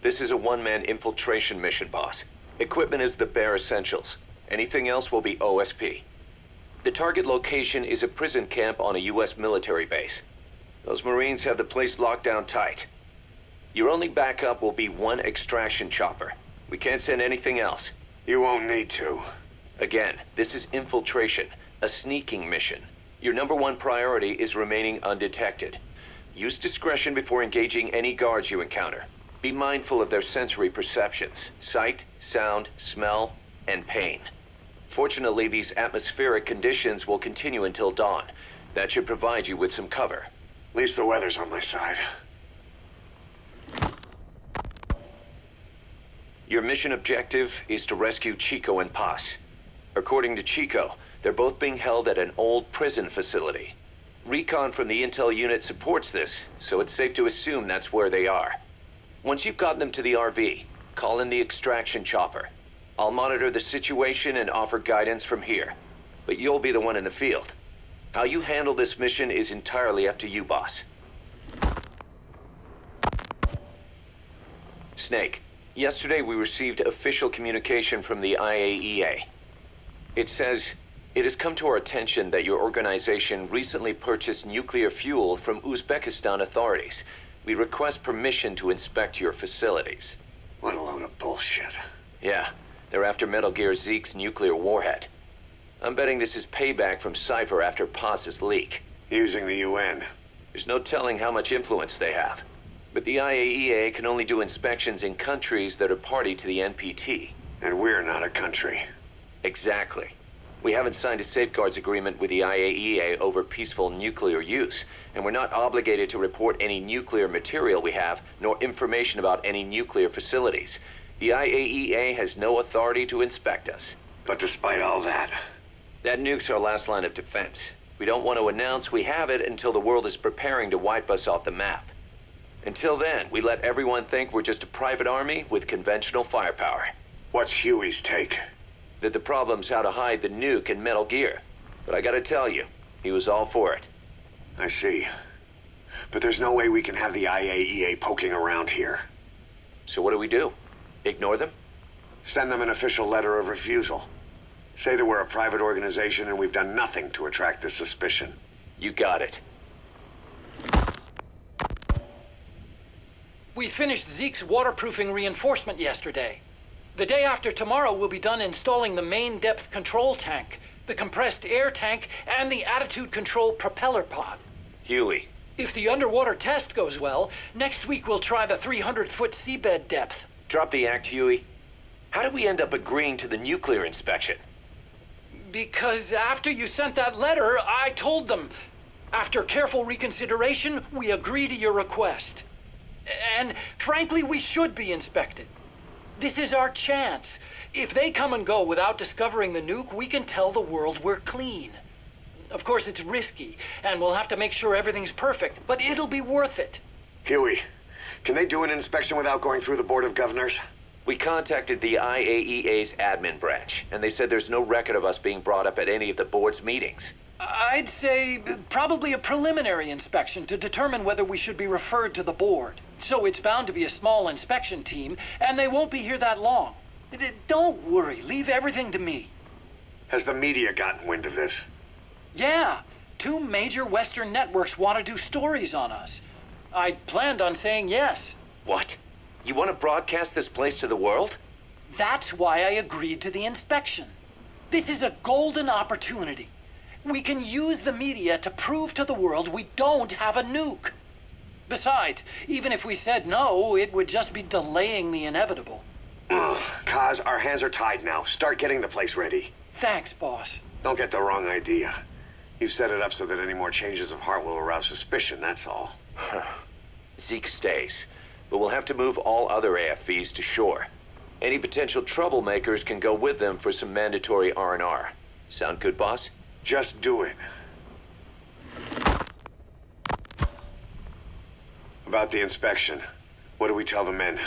This is a one-man infiltration mission, boss. Equipment is the bare essentials. Anything else will be OSP. The target location is a prison camp on a U.S. military base. Those Marines have the place locked down tight. Your only backup will be one extraction chopper. We can't send anything else. You won't need to. Again, this is infiltration, a sneaking mission. Your #1 priority is remaining undetected. Use discretion before engaging any guards you encounter. Be mindful of their sensory perceptions: sight, sound, smell, and pain. Fortunately, these atmospheric conditions will continue until dawn. That should provide you with some cover. At least the weather's on my side. Your mission objective is to rescue Chico and Paz. According to Chico, they're both being held at an old prison facility. Recon from the intel unit supports this, so it's safe to assume that's where they are. Once you've gotten them to the RV, call in the extraction chopper. I'll monitor the situation and offer guidance from here, but you'll be the one in the field. How you handle this mission is entirely up to you, boss. Snake, yesterday we received official communication from the IAEA. It says, "It has come to our attention that your organization recently purchased nuclear fuel from Uzbekistan authorities. We request permission to inspect your facilities." What a load of bullshit. Yeah, they're after Metal Gear Zeke's nuclear warhead. I'm betting this is payback from Cypher after Paz's leak. Using the UN. There's no telling how much influence they have. But the IAEA can only do inspections in countries that are party to the NPT. And we're not a country. Exactly. We haven't signed a safeguards agreement with the IAEA over peaceful nuclear use, and we're not obligated to report any nuclear material we have, nor information about any nuclear facilities. The IAEA has no authority to inspect us. But despite all that... That nuke's our last line of defense. We don't want to announce we have it until the world is preparing to wipe us off the map. Until then, we let everyone think we're just a private army with conventional firepower. What's Huey's take? That the problem's how to hide the nuke in Metal Gear. But I gotta tell you, he was all for it. I see. But there's no way we can have the IAEA poking around here. So what do? Ignore them? Send them an official letter of refusal. Say that we're a private organization and we've done nothing to attract this suspicion. You got it. We finished Zeke's waterproofing reinforcement yesterday. The day after tomorrow, we'll be done installing the main depth control tank, the compressed air tank, and the attitude control propeller pod. Huey. If the underwater test goes well, next week we'll try the 300-foot seabed depth. Drop the act, Huey. How did we end up agreeing to the nuclear inspection? Because after you sent that letter, I told them. After careful reconsideration, we agree to your request. And frankly, we should be inspected. This is our chance. If they come and go without discovering the nuke, we can tell the world we're clean. Of course, it's risky, and we'll have to make sure everything's perfect, but it'll be worth it. Huey, can they do an inspection without going through the Board of Governors? We contacted the IAEA's admin branch, and they said there's no record of us being brought up at any of the board's meetings. I'd say probably a preliminary inspection to determine whether we should be referred to the board. So it's bound to be a small inspection team, and they won't be here that long. Don't worry, leave everything to me. Has the media gotten wind of this? Yeah, 2 major Western networks want to do stories on us. I planned on saying yes. What? You want to broadcast this place to the world? That's why I agreed to the inspection. This is a golden opportunity. We can use the media to prove to the world we don't have a nuke. Besides, even if we said no, it would just be delaying the inevitable. Kaz, our hands are tied now. Start getting the place ready. Thanks, boss. Don't get the wrong idea. You've set it up so that any more changes of heart will arouse suspicion, that's all. Zeke stays, but we'll have to move all other AFVs to shore. Any potential troublemakers can go with them for some mandatory R&R. Sound good, boss? Just do it. About the inspection, what do we tell the men?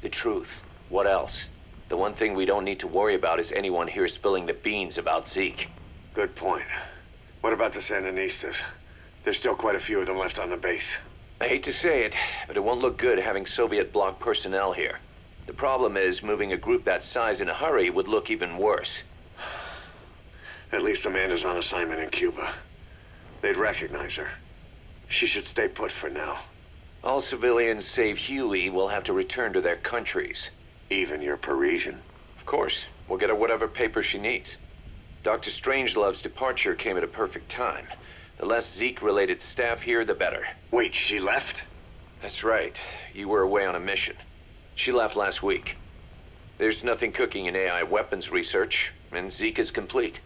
The truth. What else? The one thing we don't need to worry about is anyone here spilling the beans about Zeke. Good point. What about the Sandinistas? There's still quite a few of them left on the base. I hate to say it, but it won't look good having Soviet bloc personnel here. The problem is, moving a group that size in a hurry would look even worse. At least Amanda's on assignment in Cuba. They'd recognize her. She should stay put for now. All civilians save Huey will have to return to their countries. Even your Parisian? Of course. We'll get her whatever paper she needs. Dr. Strangelove's departure came at a perfect time. The less Zeke-related staff here, the better. Wait, she left? That's right. You were away on a mission. She left last week. There's nothing cooking in AI weapons research, and Zeke is complete.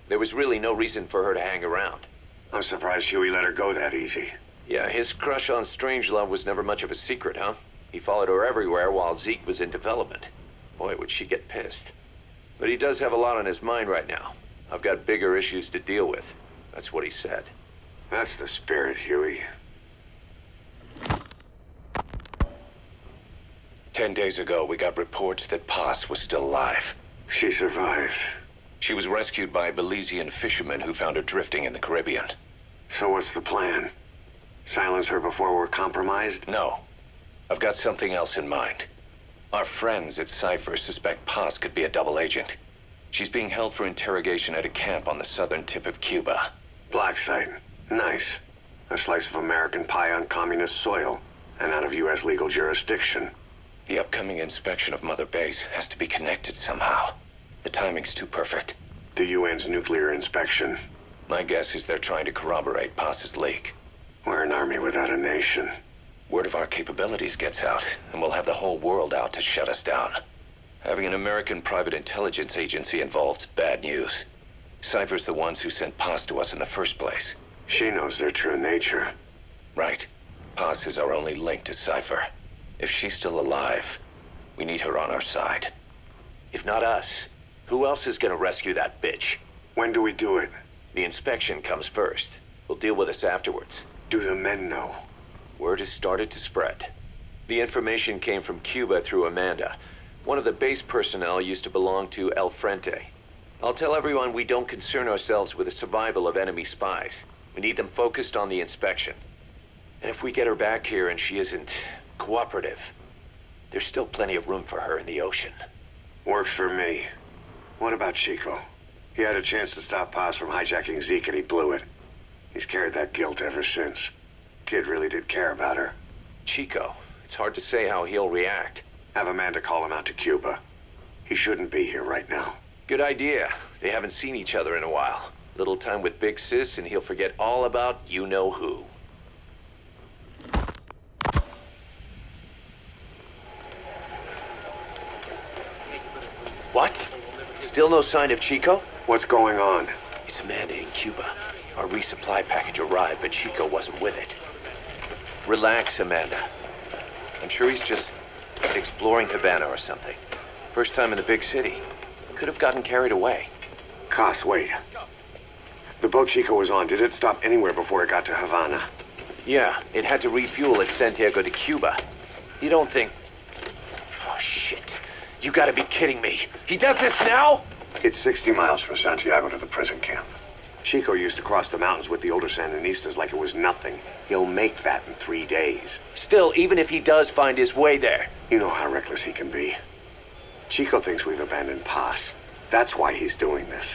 There was really no reason for her to hang around. I'm surprised Huey let her go that easy. Yeah, his crush on Strangelove was never much of a secret, huh? He followed her everywhere while Zeke was in development. Boy, would she get pissed. But he does have a lot on his mind right now. I've got bigger issues to deal with. That's what he said. That's the spirit, Huey. 10 days ago, we got reports that Paz was still alive. She survived. She was rescued by Belizean fishermen who found her drifting in the Caribbean. So what's the plan? Silence her before we're compromised? No. I've got something else in mind. Our friends at Cypher suspect Paz could be a double agent. She's being held for interrogation at a camp on the southern tip of Cuba. Black site. Nice. A slice of American pie on communist soil, and out of U.S. legal jurisdiction. The upcoming inspection of Mother Base has to be connected somehow. The timing's too perfect. The UN's nuclear inspection. My guess is they're trying to corroborate Paz's leak. We're an army without a nation. Word of our capabilities gets out, and we'll have the whole world out to shut us down. Having an American private intelligence agency involved's bad news. Cypher's the ones who sent Paz to us in the first place. She knows their true nature. Right. Paz is our only link to Cypher. If she's still alive, we need her on our side. If not us, who else is gonna rescue that bitch? When do we do it? The inspection comes first. We'll deal with us afterwards. Do the men know? Word has started to spread. The information came from Cuba through Amanda. One of the base personnel used to belong to El Frente. I'll tell everyone we don't concern ourselves with the survival of enemy spies. We need them focused on the inspection. And if we get her back here and she isn't cooperative, there's still plenty of room for her in the ocean. Works for me. What about Chico? He had a chance to stop Paz from hijacking Zeke and he blew it. He's carried that guilt ever since. Kid really did care about her. Chico, it's hard to say how he'll react. Have Amanda call him out to Cuba. He shouldn't be here right now. Good idea. They haven't seen each other in a while. Little time with Big Sis and he'll forget all about you-know-who. What? Still no sign of Chico? What's going on? It's Amanda in Cuba. Our resupply package arrived, but Chico wasn't with it. Relax, Amanda. I'm sure he's just exploring Havana or something. First time in the big city. Could have gotten carried away. Cos, wait. The boat Chico was on, did it stop anywhere before it got to Havana? Yeah, it had to refuel at Santiago de Cuba. You don't think... Oh, shit. You gotta be kidding me. He does this now? It's 60 miles from Santiago to the prison camp. Chico used to cross the mountains with the older Sandinistas like it was nothing. He'll make that in 3 days. Still, even if he does find his way there... You know how reckless he can be. Chico thinks we've abandoned Paz. That's why he's doing this.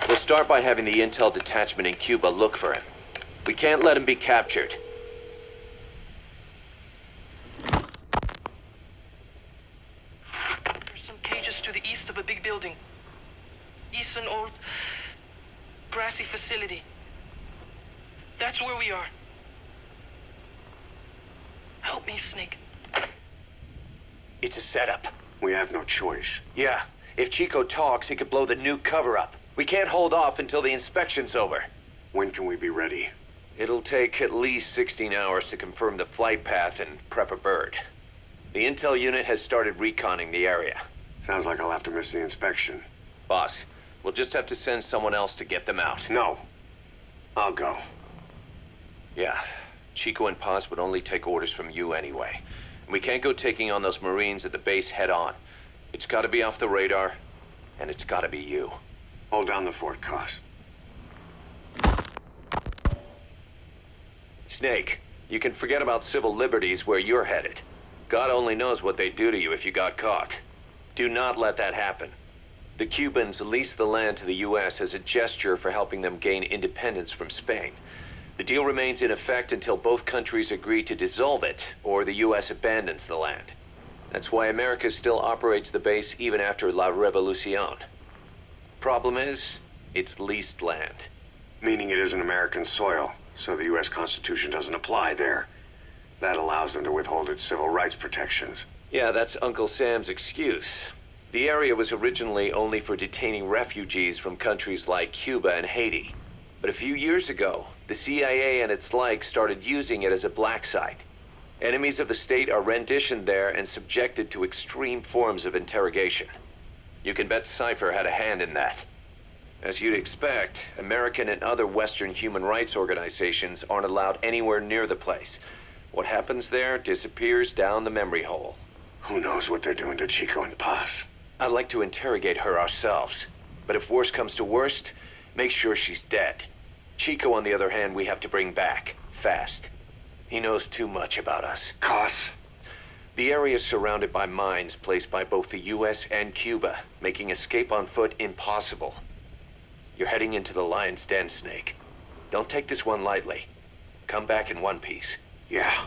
We'll start by having the intel detachment in Cuba look for him. We can't let him be captured. There's some cages to the east of a big building. East an old grassy facility. That's where we are. Help me, Snake. It's a setup. We have no choice. Yeah, if Chico talks, he could blow the nuke cover up. We can't hold off until the inspection's over. When can we be ready? It'll take at least 16 hours to confirm the flight path and prep a bird. The intel unit has started reconning the area. Sounds like I'll have to miss the inspection. Boss, we'll just have to send someone else to get them out. No. I'll go. Yeah, Chico and Paz would only take orders from you anyway. We can't go taking on those Marines at the base head on. It's gotta be off the radar, and it's gotta be you. Hold down the fort, Cos. Snake, You can forget about civil liberties where you're headed. God only knows what they'd do to you if you got caught. Do not let that happen. The Cubans leased the land to the U.S. as a gesture for helping them gain independence from Spain. The deal remains in effect until both countries agree to dissolve it, or the U.S. abandons the land. That's why America still operates the base even after La Revolucion. Problem is, it's leased land. Meaning it isn't American soil, so the U.S. Constitution doesn't apply there. That allows them to withhold its civil rights protections. Yeah, that's Uncle Sam's excuse. The area was originally only for detaining refugees from countries like Cuba and Haiti. But a few years ago, the CIA and its like started using it as a black site. Enemies of the state are renditioned there and subjected to extreme forms of interrogation. You can bet Cypher had a hand in that. As you'd expect, American and other Western human rights organizations aren't allowed anywhere near the place. What happens there disappears down the memory hole. Who knows what they're doing to Chico and Paz? I'd like to interrogate her ourselves. But if worst comes to worst, make sure she's dead. Chico, on the other hand, we have to bring back, fast. He knows too much about us. Cos? The area is surrounded by mines placed by both the U.S. and Cuba, making escape on foot impossible. You're heading into the lion's den, Snake. Don't take this one lightly. Come back in one piece. Yeah.